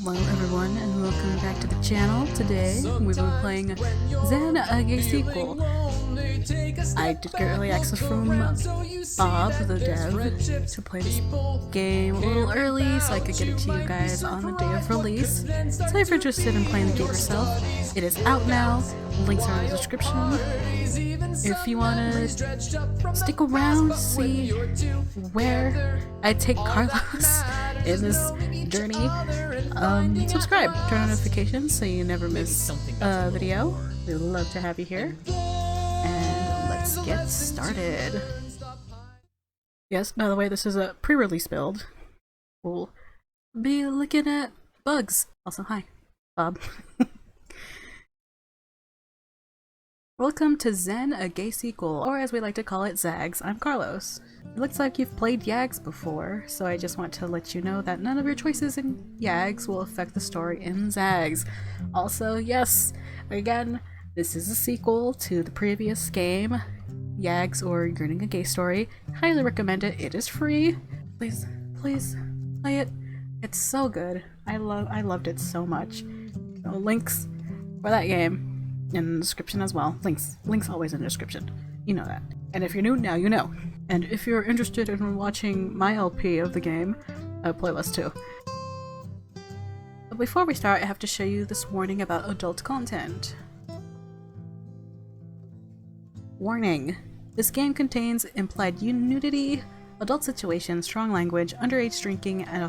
Hello everyone and welcome back to the channel. Today we were playing Zen, a gay sequel. I did get early access from Bob, the dev, to play this game a little early so I could get it to you guys on the day of release. So if you're interested in playing the game yourself, it is out now. Links are in the description. If you want to stick around, see where I take Carlos in this journey, subscribe, turn on notifications so you never miss a video. We'd love to have you here. And let's get started. Yes, by the way, this is a pre-release build. We'll be looking at bugs. Also, hi, Bob. Welcome to Zen, a gay sequel, or as we like to call it, Zags. I'm Carlos. It looks like you've played Yags before, so I just want to let you know that none of your choices in Yags will affect the story in Zags. Also, yes, again, this is a sequel to the previous game, Yags or Yearning a Gay Story. Highly recommend it. It is free. Please, please play it. It's so good. I loved it so much. So links for that game in the description as well. Links always in the description. You know that. And if you're new, now you know. And if you're interested in watching my LP of the game, playlist too. But before we start, I have to show you this warning about adult content. Warning. This game contains implied nudity, adult situations, strong language, underage drinking, and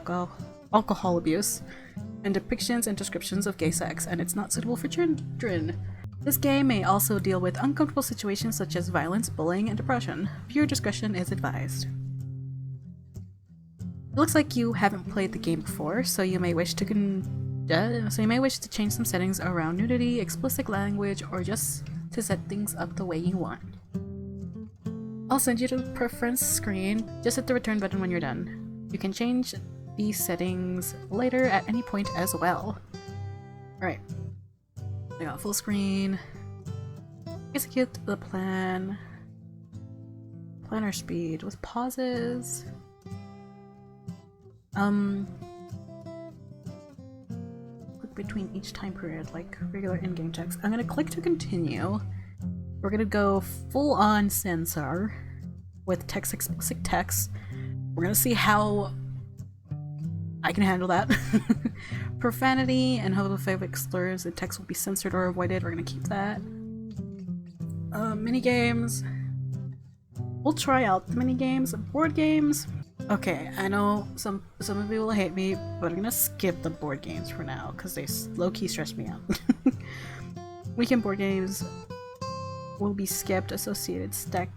alcohol abuse, and depictions and descriptions of gay sex, and it's not suitable for children. This game may also deal with uncomfortable situations such as violence, bullying, and depression. Viewer discretion is advised. It looks like you haven't played the game before, so you may wish to change some settings around nudity, explicit language, or just to set things up the way you want. I'll send you to the preference screen. Just hit the return button when you're done. You can change these settings later at any point as well. Alright. I got full screen. Execute the plan. Planner speed with pauses. Click between each time period like regular in-game text. I'm gonna click to continue. We're gonna go full on censor with text, explicit text. We're gonna see how I can handle that. Profanity and homophobic slurs, the text will be censored or avoided. We're gonna keep that. Mini games. We'll try out the mini games. Board games. Okay, I know some of you will hate me, but I'm gonna skip the board games for now because they low-key stress me out. Weekend board games will be skipped. Associated stack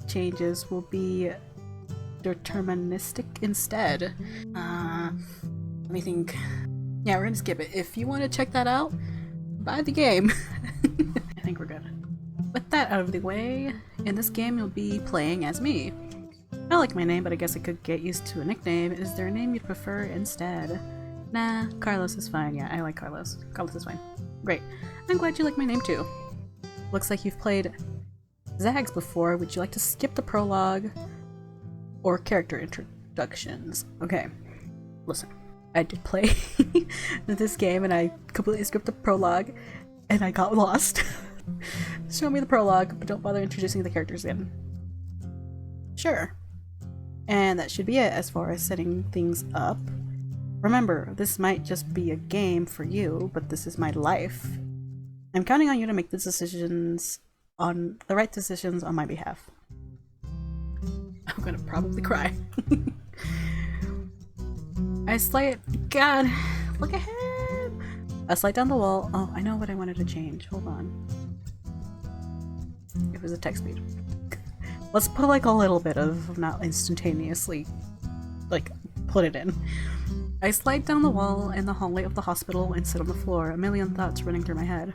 changes will be deterministic instead. Let me think. Yeah, we're gonna skip it. If you want to check that out, buy the game. I think we're good. With that out of the way, in this game you'll be playing as me. I like my name, but I guess I could get used to a nickname. Is there a name you'd prefer instead? Nah, Carlos is fine. Yeah, I like Carlos. Carlos is fine. Great. I'm glad you like my name too. Looks like you've played Zags before. Would you like to skip the prologue or character introductions? Okay, listen. I did play this game and I completely skipped the prologue and I got lost. Show me the prologue, but don't bother introducing the characters again. Sure. And that should be it as far as setting things up. Remember, this might just be a game for you, but this is my life. I'm counting on you to make the right decisions on my behalf. I'm gonna probably cry. God, look ahead! I slide down the wall. Oh, I know what I wanted to change. Hold on. It was a text speed. Let's put like a little bit of, not instantaneously, like, put it in. I slide down the wall in the hallway of the hospital and sit on the floor, a million thoughts running through my head.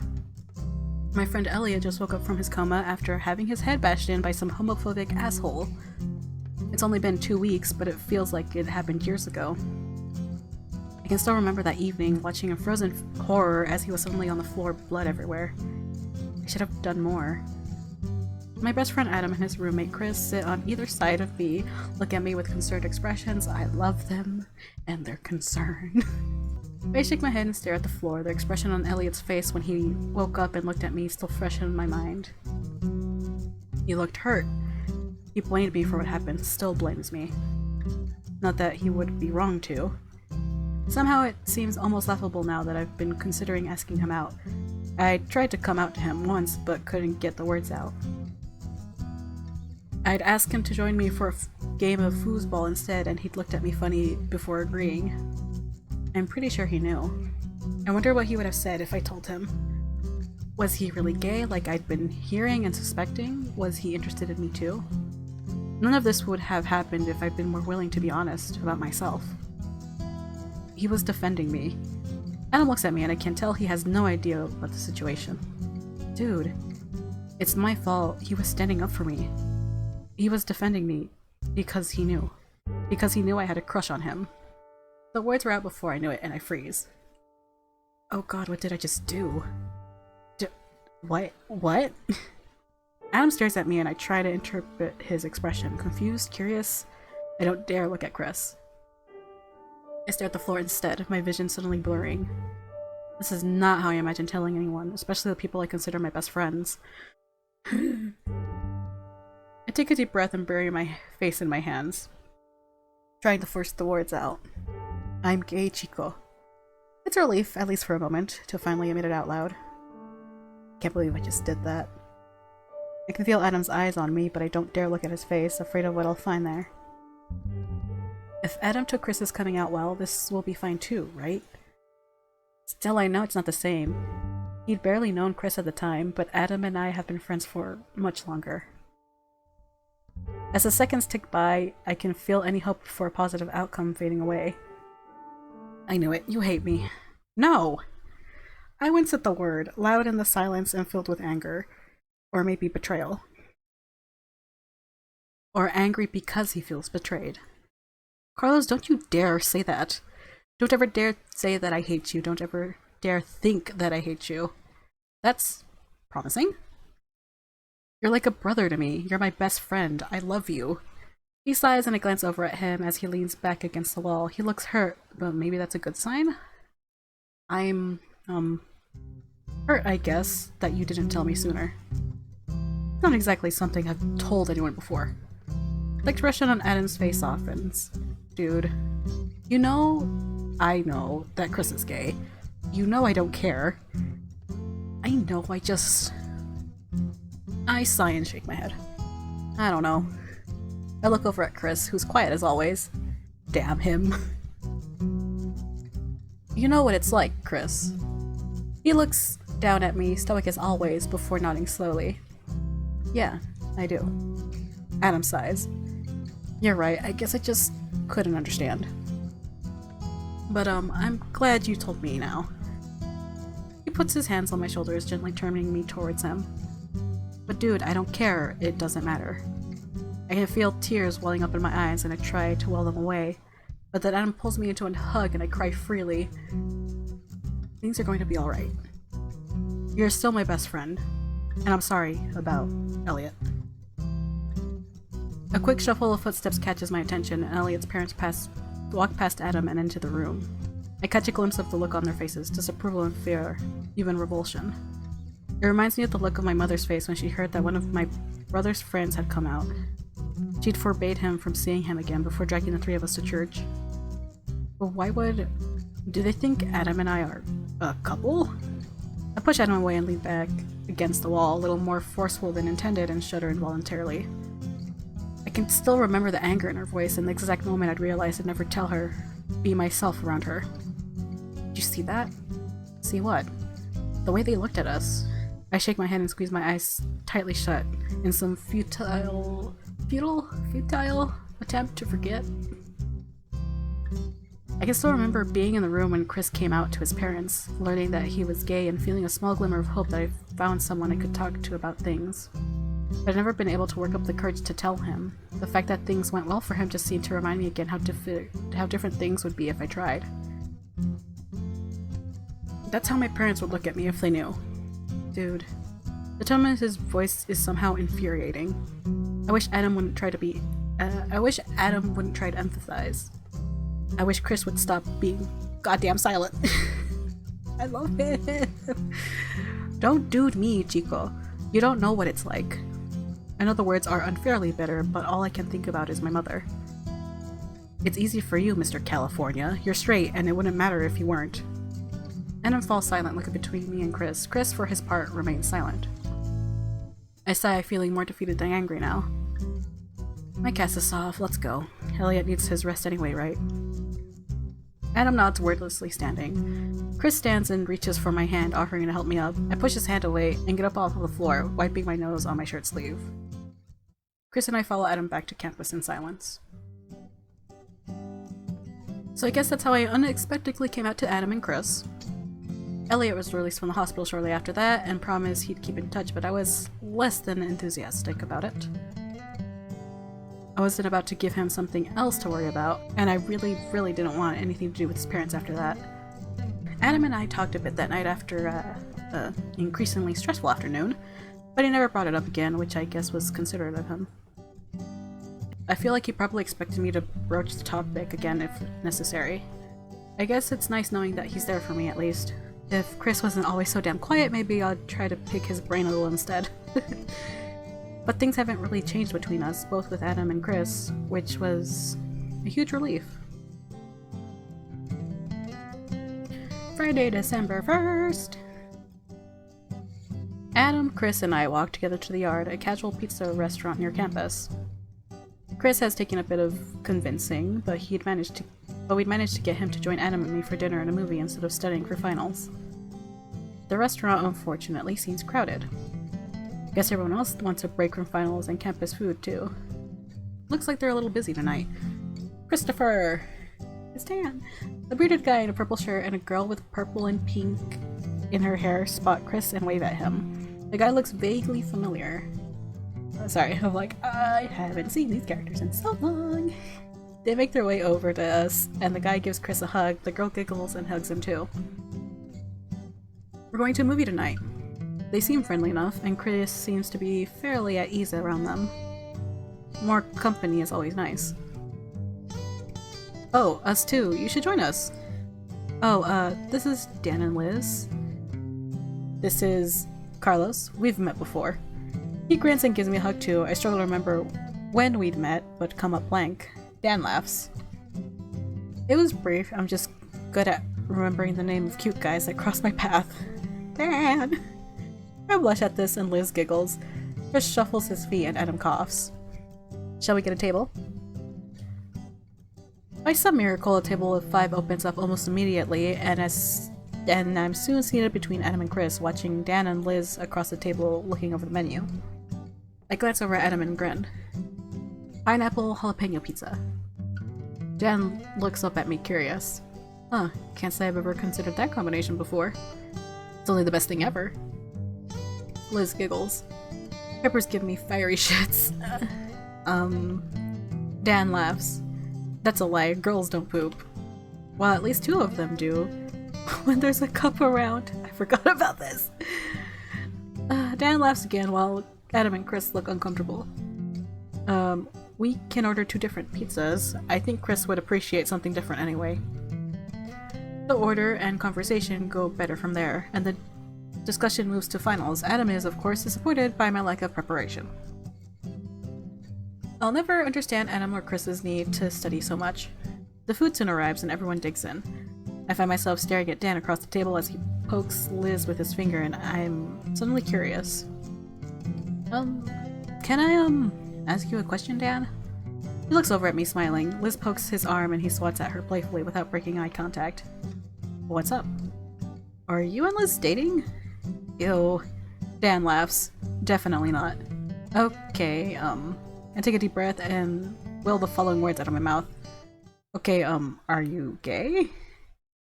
My friend Elliot just woke up from his coma after having his head bashed in by some homophobic asshole. It's only been 2 weeks, but it feels like it happened years ago. I can still remember that evening, watching a frozen horror as he was suddenly on the floor, blood everywhere. I should have done more. My best friend Adam and his roommate Chris sit on either side of me, look at me with concerned expressions. I love them and their concern. I shake my head and stare at the floor, the expression on Elliot's face when he woke up and looked at me still fresh in my mind. He looked hurt. He blamed me for what happened, still blames me. Not that he would be wrong to. Somehow it seems almost laughable now that I've been considering asking him out. I tried to come out to him once, but couldn't get the words out. I'd asked him to join me for a game of foosball instead, and he'd looked at me funny before agreeing. I'm pretty sure he knew. I wonder what he would have said if I told him. Was he really gay, like I'd been hearing and suspecting? Was he interested in me too? None of this would have happened if I'd been more willing to be honest about myself. He was defending me. Adam looks at me and I can tell he has no idea about the situation. Dude, it's my fault. He was standing up for me. He was defending me because he knew. Because he knew I had a crush on him. The words were out before I knew it and I freeze. Oh god, what did I just do? What? Adam stares at me and I try to interpret his expression. Confused, curious. I don't dare look at Chris. I stare at the floor instead, my vision suddenly blurring. This is not how I imagine telling anyone, especially the people I consider my best friends. I take a deep breath and bury my face in my hands, trying to force the words out. I'm gay, Chico. It's a relief, at least for a moment, to finally admit it out loud. Can't believe I just did that. I can feel Adam's eyes on me, but I don't dare look at his face, afraid of what I'll find there. If Adam took Chris's coming out well, this will be fine too, right? Still, I know it's not the same. He'd barely known Chris at the time, but Adam and I have been friends for much longer. As the seconds tick by, I can feel any hope for a positive outcome fading away. I knew it. You hate me. No! I wince at the word, loud in the silence and filled with anger. Or maybe betrayal. Or angry because he feels betrayed. Carlos, don't you dare say that. Don't ever dare say that I hate you. Don't ever dare think that I hate you. That's promising. You're like a brother to me. You're my best friend. I love you. He sighs and I glance over at him as he leans back against the wall. He looks hurt, but maybe that's a good sign? I'm, hurt, I guess, that you didn't tell me sooner. Not exactly something I've told anyone before. The expression on Adam's face softens. Dude, you know, I know that Chris is gay. You know I don't care. I know, I sigh and shake my head. I don't know. I look over at Chris, who's quiet as always. Damn him. You know what it's like, Chris. He looks down at me, stoic as always, before nodding slowly. Yeah, I do. Adam sighs. You're right, I guess I just couldn't understand. But I'm glad you told me now. He puts his hands on my shoulders, gently turning me towards him. But dude, I don't care, it doesn't matter. I can feel tears welling up in my eyes and I try to well them away, but then Adam pulls me into a hug and I cry freely. Things are going to be alright. You're still my best friend, and I'm sorry about Elliot. A quick shuffle of footsteps catches my attention, and Elliot's parents walk past Adam and into the room. I catch a glimpse of the look on their faces, disapproval and fear, even revulsion. It reminds me of the look of my mother's face when she heard that one of my brother's friends had come out. She'd forbade him from seeing him again before dragging the three of us to church. But why would... Do they think Adam and I are a couple? I push Adam away and lean back against the wall, a little more forceful than intended, and shudder involuntarily. I can still remember the anger in her voice and the exact moment I'd realized I'd never tell her, be myself around her. Did you see that? See what? The way they looked at us. I shake my head and squeeze my eyes tightly shut in some futile attempt to forget. I can still remember being in the room when Chris came out to his parents, learning that he was gay and feeling a small glimmer of hope that I found someone I could talk to about things. But I'd never been able to work up the courage to tell him. The fact that things went well for him just seemed to remind me again how different things would be if I tried. That's how my parents would look at me if they knew. Dude. The tone in his voice is somehow infuriating. I wish Adam wouldn't try to empathize. I wish Chris would stop being goddamn silent. I love it. Don't dude me, Chico. You don't know what it's like. I know the words are unfairly bitter, but all I can think about is my mother. It's easy for you, Mr. California. You're straight, and it wouldn't matter if you weren't. Adam falls silent, looking between me and Chris. Chris, for his part, remains silent. I sigh, feeling more defeated than angry now. My cast is off. Let's go. Elliot needs his rest anyway, right? Adam nods, wordlessly standing. Chris stands and reaches for my hand, offering to help me up. I push his hand away and get up off of the floor, wiping my nose on my shirt sleeve. Chris and I follow Adam back to campus in silence. So I guess that's how I unexpectedly came out to Adam and Chris. Elliot was released from the hospital shortly after that and promised he'd keep in touch, but I was less than enthusiastic about it. I wasn't about to give him something else to worry about, and I really didn't want anything to do with his parents after that. Adam and I talked a bit that night after an increasingly stressful afternoon, but he never brought it up again, which I guess was considerate of him. I feel like he probably expected me to broach the topic again if necessary. I guess it's nice knowing that he's there for me at least. If Chris wasn't always so damn quiet, maybe I'd try to pick his brain a little instead. But things haven't really changed between us, both with Adam and Chris, which was a huge relief. Friday, December 1st! Adam, Chris, and I walked together to the Yard, a casual pizza restaurant near campus. Chris has taken a bit of convincing, but we'd managed to get him to join Adam and me for dinner and a movie instead of studying for finals. The restaurant, unfortunately, seems crowded. Guess everyone else wants a break from finals and campus food, too. Looks like they're a little busy tonight. Christopher! It's Dan! A bearded guy in a purple shirt and a girl with purple and pink in her hair spot Chris and wave at him. The guy looks vaguely familiar. Sorry, I'm like, I haven't seen these characters in so long. They make their way over to us, and the guy gives Chris a hug. The girl giggles and hugs him too. We're going to a movie tonight. They seem friendly enough, and Chris seems to be fairly at ease around them. More company is always nice. Oh, us too. You should join us. Oh, this is Dan and Liz. This is Carlos. We've met before. He grins and gives me a hug too. I struggle to remember when we'd met, but come up blank. Dan laughs. It was brief. I'm just good at remembering the name of cute guys that cross my path. Dan! I blush at this and Liz giggles. Chris shuffles his feet and Adam coughs. Shall we get a table? By some miracle, a table of 5 opens up almost immediately, and I'm soon seated between Adam and Chris, watching Dan and Liz across the table looking over the menu. I glance over at Adam and grin. Pineapple jalapeno pizza. Dan looks up at me curious. Huh, can't say I've ever considered that combination before. It's only the best thing ever. Liz giggles. Peppers give me fiery shits. Dan laughs. That's a lie, girls don't poop. Well, at least 2 of them do. When there's a cup around. I forgot about this. Dan laughs again while Adam and Chris look uncomfortable. We can order 2 different pizzas. I think Chris would appreciate something different anyway. The order and conversation go better from there, and the discussion moves to finals. Adam is, of course, disappointed by my lack of preparation. I'll never understand Adam or Chris's need to study so much. The food soon arrives and everyone digs in. I find myself staring at Dan across the table as he pokes Liz with his finger, and I'm suddenly curious. Can I, ask you a question, Dan? He looks over at me smiling. Liz pokes his arm and he swats at her playfully without breaking eye contact. What's up? Are you and Liz dating? Ew. Dan laughs. Definitely not. Okay, I take a deep breath and will the following words out of my mouth. Okay, are you gay?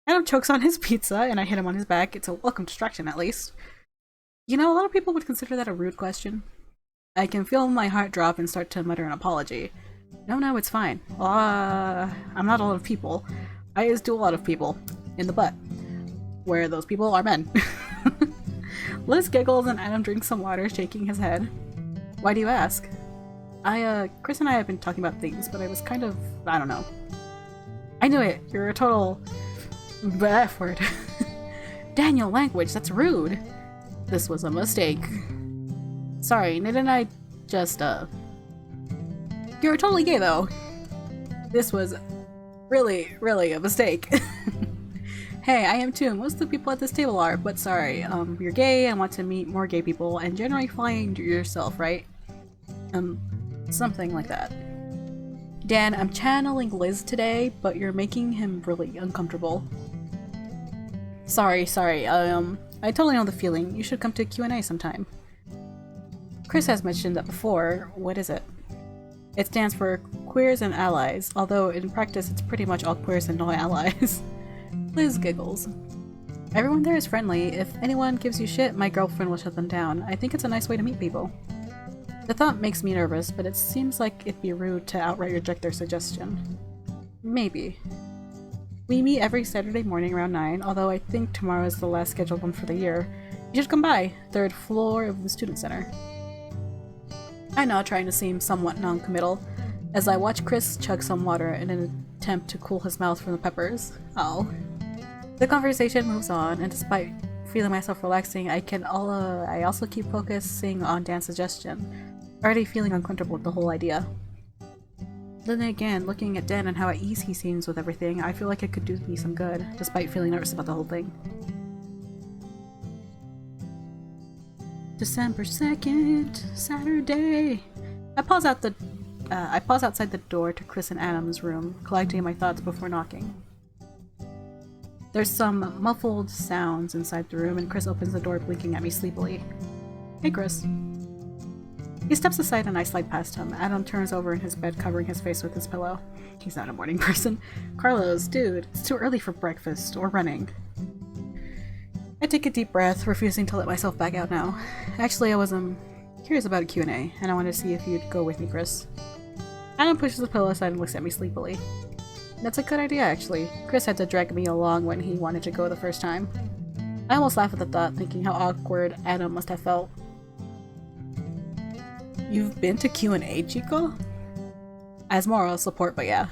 Adam chokes on his pizza and I hit him on his back. It's a welcome distraction, at least. You know, a lot of people would consider that a rude question. I can feel my heart drop and start to mutter an apology. No, it's fine. I'm not a lot of people. I just do a lot of people. In the butt. Where those people are men. Liz giggles and Adam drinks some water, shaking his head. Why do you ask? Chris and I have been talking about things, but I was kind of, I don't know. I knew it. You're a total The F word. Daniel, language, that's rude. This was a mistake. Sorry, didn't I just, You're totally gay, though. This was really, really a mistake. Hey, I am too. Most of the people at this table are, but sorry. You're gay and want to meet more gay people and generally find yourself, right? Something like that. Dan, I'm channeling Liz today, but you're making him really uncomfortable. Sorry. I totally know the feeling. You should come to Q&A sometime. Chris has mentioned that before. What is it? It stands for Queers and Allies, although in practice it's pretty much all queers and no allies. Liz giggles. Everyone there is friendly. If anyone gives you shit, my girlfriend will shut them down. I think it's a nice way to meet people. The thought makes me nervous, but it seems like it'd be rude to outright reject their suggestion. Maybe. We meet every Saturday morning around 9, although I think tomorrow is the last scheduled one for the year. You should come by, 3rd floor of the student center. I nod, trying to seem somewhat non-committal, as I watch Chris chug some water in an attempt to cool his mouth from the peppers. Oh. The conversation moves on, and despite feeling myself relaxing, I also keep focusing on Dan's suggestion, already feeling uncomfortable with the whole idea. Then again, looking at Dan and how at ease he seems with everything, I feel like it could do me some good, despite feeling nervous about the whole thing. December 2nd, Saturday. I pause outside the door to Chris and Adam's room, collecting my thoughts before knocking. There's some muffled sounds inside the room, and Chris opens the door, blinking at me sleepily. Hey, Chris. He steps aside and I slide past him. Adam turns over in his bed, covering his face with his pillow. He's not a morning person. Carlos, dude, it's too early for breakfast or running. I take a deep breath, refusing to let myself back out now. Actually, I was curious about a Q&A, and I wanted to see if you'd go with me, Chris. Adam pushes the pillow aside and looks at me sleepily. That's a good idea, actually. Chris had to drag me along when he wanted to go the first time. I almost laugh at the thought, thinking how awkward Adam must have felt. You've been to Q&A, Chico? As moral support, but yeah.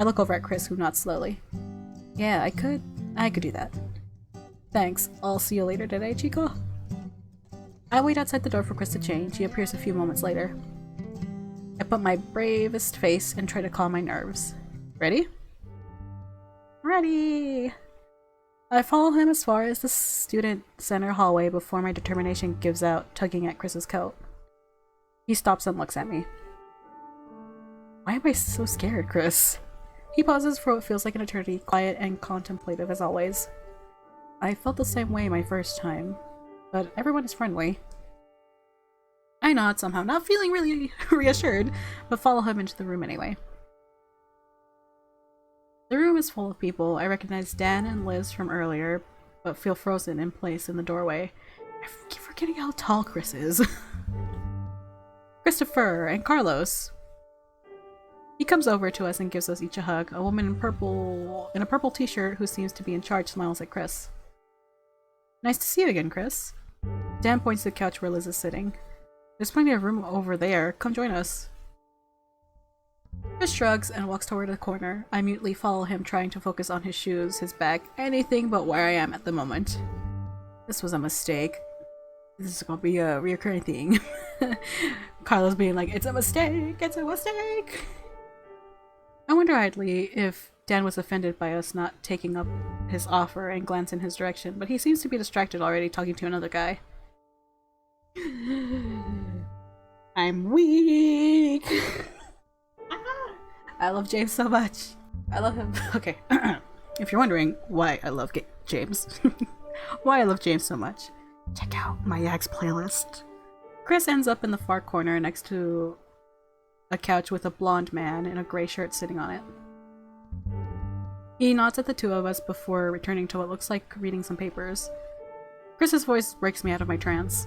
I look over at Chris, who nods slowly. Yeah, I could do that. Thanks. I'll see you later today, Chico. I wait outside the door for Chris to change. He appears a few moments later. I put my bravest face and try to calm my nerves. Ready? Ready! I follow him as far as the student center hallway before my determination gives out, tugging at Chris's coat. He stops and looks at me. Why am I so scared, Chris? He pauses for what feels like an eternity, quiet and contemplative as always. I felt the same way my first time, but everyone is friendly. I nod somehow, not feeling really reassured, but follow him into the room anyway. The room is full of people. I recognize Dan and Liz from earlier, but feel frozen in place in the doorway. I keep forgetting how tall Chris is. Christopher and Carlos. He comes over to us and gives us each a hug. A woman in a purple t-shirt who seems to be in charge smiles at Chris. Nice to see you again, Chris. Dan points to the couch where Liz is sitting. There's plenty of room over there. Come join us. Chris shrugs and walks toward the corner. I mutely follow him, trying to focus on his shoes, his bag, anything but where I am at the moment. This was a mistake. This is gonna be a reoccurring thing. Carlos being like, it's a mistake! It's a mistake! I wonder idly if Dan was offended by us not taking up his offer and glance in his direction, but he seems to be distracted already, talking to another guy. I'm weak! I love James so much. I love him. Okay. If you're wondering why I love James, why I love James so much, check out my Yags playlist. Chris ends up in the far corner next to a couch with a blonde man in a gray shirt sitting on it. He nods at the two of us before returning to what looks like reading some papers. Chris's voice breaks me out of my trance.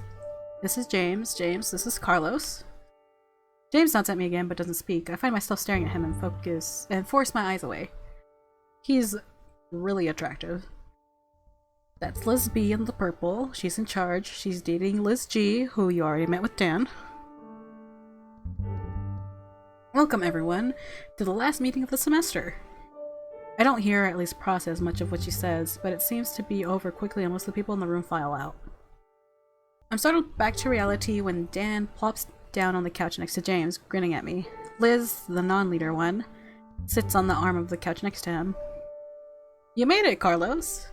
This is James. James, this is Carlos. James nods at me again but doesn't speak. I find myself staring at him and force my eyes away. He's really attractive. That's Liz B in the purple. She's in charge. She's dating Liz G, who you already met with Dan. Welcome everyone to the last meeting of the semester. I don't hear or at least process much of what she says, but it seems to be over quickly and most of the people in the room file out. I'm startled back to reality when Dan plops down on the couch next to James, grinning at me. Liz, the non-leader one, sits on the arm of the couch next to him. You made it, Carlos.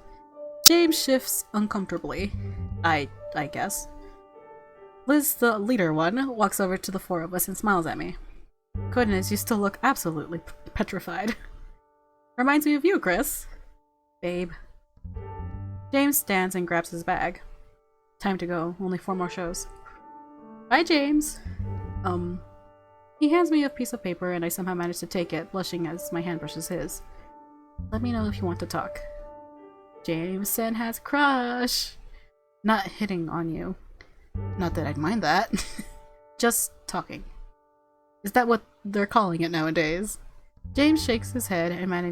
James shifts uncomfortably. I guess. Liz, the leader one, walks over to the four of us and smiles at me. Goodness, you still look absolutely petrified. Reminds me of you, Chris. Babe. James stands and grabs his bag. Time to go. Only 4 more shows. Bye, James. He hands me a piece of paper and I somehow manage to take it, blushing as my hand brushes his. Let me know if you want to talk. Jameson has a crush. Not hitting on you. Not that I'd mind that. Just talking. Is that what they're calling it nowadays? James shakes his head and I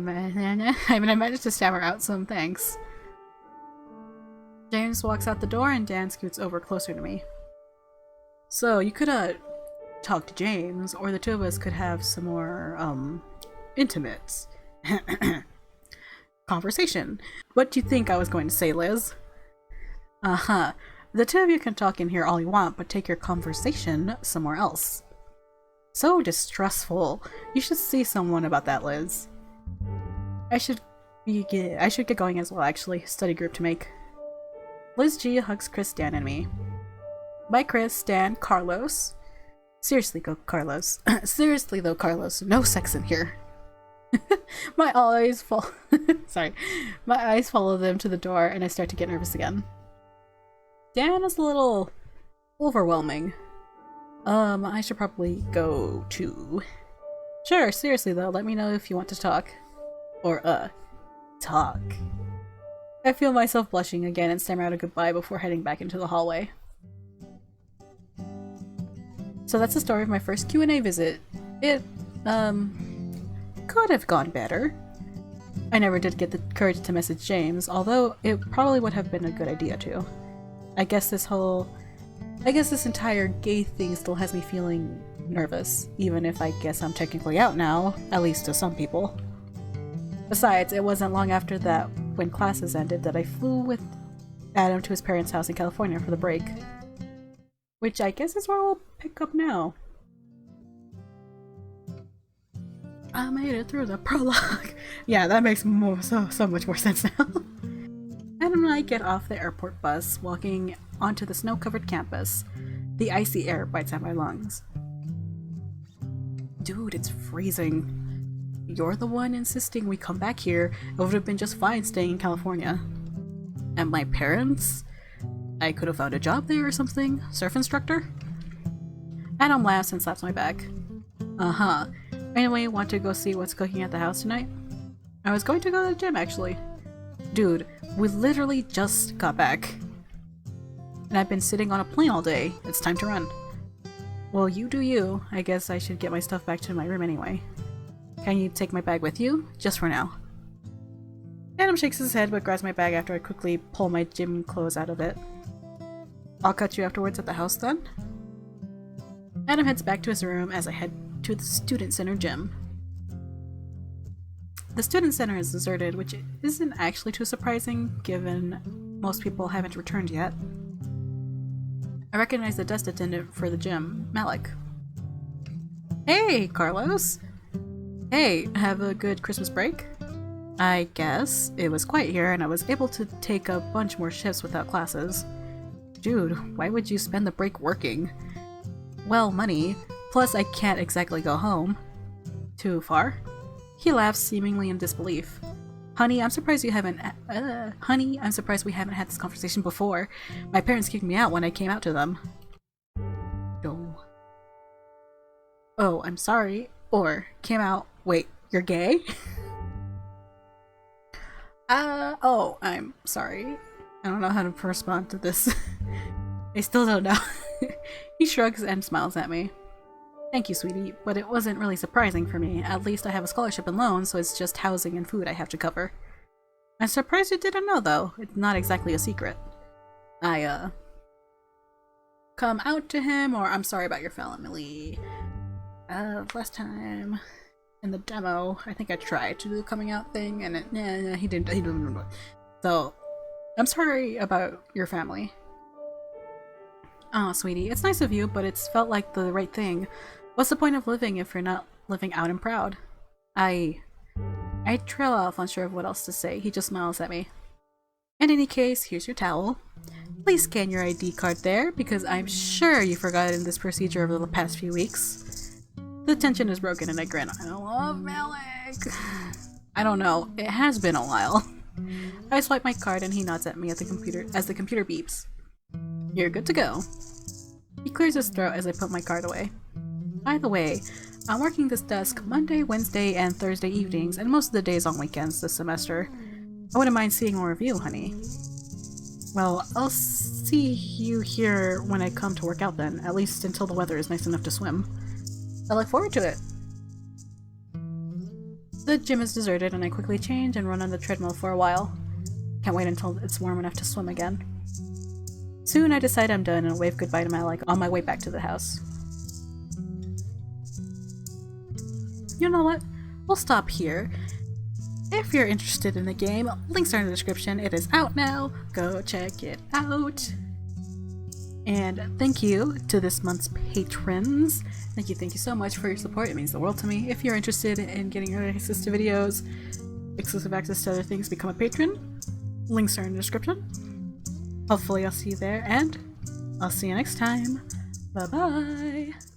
manage to stammer out some thanks. James walks out the door and Dan scoots over closer to me. So, you could, talk to James, or the two of us could have some more, intimate conversation. What do you think I was going to say, Liz? Uh-huh. The two of you can talk in here all you want, but take your conversation somewhere else. So distressful. You should see someone about that, Liz. I should get going as well, actually. Study group to make. Liz G hugs Chris, Dan, and me. Bye, Chris, Dan, Carlos. Seriously, Carlos. Seriously, though, Carlos. No sex in here. My eyes follow them to the door, and I start to get nervous again. Dan is a little overwhelming. I should probably go too. Sure, seriously though, let me know if you want to talk. Or, talk. I feel myself blushing again and stammer out a goodbye before heading back into the hallway. So that's the story of my first Q&A visit. It, could have gone better. I never did get the courage to message James, although it probably would have been a good idea to. I guess this entire gay thing still has me feeling nervous, even if I guess I'm technically out now, at least to some people. Besides, it wasn't long after that, when classes ended, that I flew with Adam to his parents' house in California for the break. Which I guess is where we'll pick up now. I made it through the prologue. Yeah, that makes so much more sense now. Adam and I get off the airport bus, walking onto the snow-covered campus. The icy air bites at my lungs. Dude, it's freezing. You're the one insisting we come back here. It would have been just fine staying in California. And my parents? I could have found a job there or something. Surf instructor? Adam laughs and slaps my back. Uh-huh. Anyway, want to go see what's cooking at the house tonight? I was going to go to the gym, actually. Dude, we literally just got back. And I've been sitting on a plane all day. It's time to run. Well, you do you. I guess I should get my stuff back to my room anyway. Can you take my bag with you? Just for now. Adam shakes his head but grabs my bag after I quickly pull my gym clothes out of it. I'll catch you afterwards at the house then? Adam heads back to his room as I head to the Student Center gym. The Student Center is deserted, which isn't actually too surprising given most people haven't returned yet. I recognize the desk attendant for the gym, Malik. Hey, Carlos! Hey, have a good Christmas break? I guess. It was quiet here and I was able to take a bunch more shifts without classes. Dude, why would you spend the break working? Well, money. Plus, I can't exactly go home. Too far? He laughs, seemingly in disbelief. Honey, I'm surprised we haven't had this conversation before. My parents kicked me out when I came out to them. No. Oh, I'm sorry. Or, came out. Wait, you're gay? Oh, I'm sorry. I don't know how to respond to this. I still don't know. He shrugs and smiles at me. Thank you, sweetie, but it wasn't really surprising for me. At least I have a scholarship and loan, so it's just housing and food I have to cover. I'm surprised you didn't know, though. It's not exactly a secret. I, come out to him, or I'm sorry about your family. Last time... in the demo. I think I tried to do the coming out thing, and he didn't do it. So, I'm sorry about your family. Oh, sweetie, it's nice of you, but it's felt like the right thing. What's the point of living if you're not living out and proud? I trail off, unsure of what else to say. He just smiles at me. In any case, here's your towel. Please scan your ID card there, because I'm sure you've forgotten this procedure over the past few weeks. The tension is broken and I grin. I love Malik! I don't know, it has been a while. I swipe my card and he nods at me at the computer as the computer beeps. You're good to go. He clears his throat as I put my card away. By the way, I'm working this desk Monday, Wednesday, and Thursday evenings, and most of the days on weekends this semester. I wouldn't mind seeing more of you, honey. Well, I'll see you here when I come to work out then, at least until the weather is nice enough to swim. I look forward to it. The gym is deserted and I quickly change and run on the treadmill for a while. Can't wait until it's warm enough to swim again. Soon I decide I'm done and wave goodbye to Malik on my way back to the house. You know what? We'll stop here. If you're interested in the game, links are in the description. It is out now. Go check it out. And thank you to this month's patrons. Thank you so much for your support. It means the world to me. If you're interested in getting early access to videos, exclusive access to other things, become a patron. Links are in the description. Hopefully I'll see you there, and I'll see you next time. Bye bye!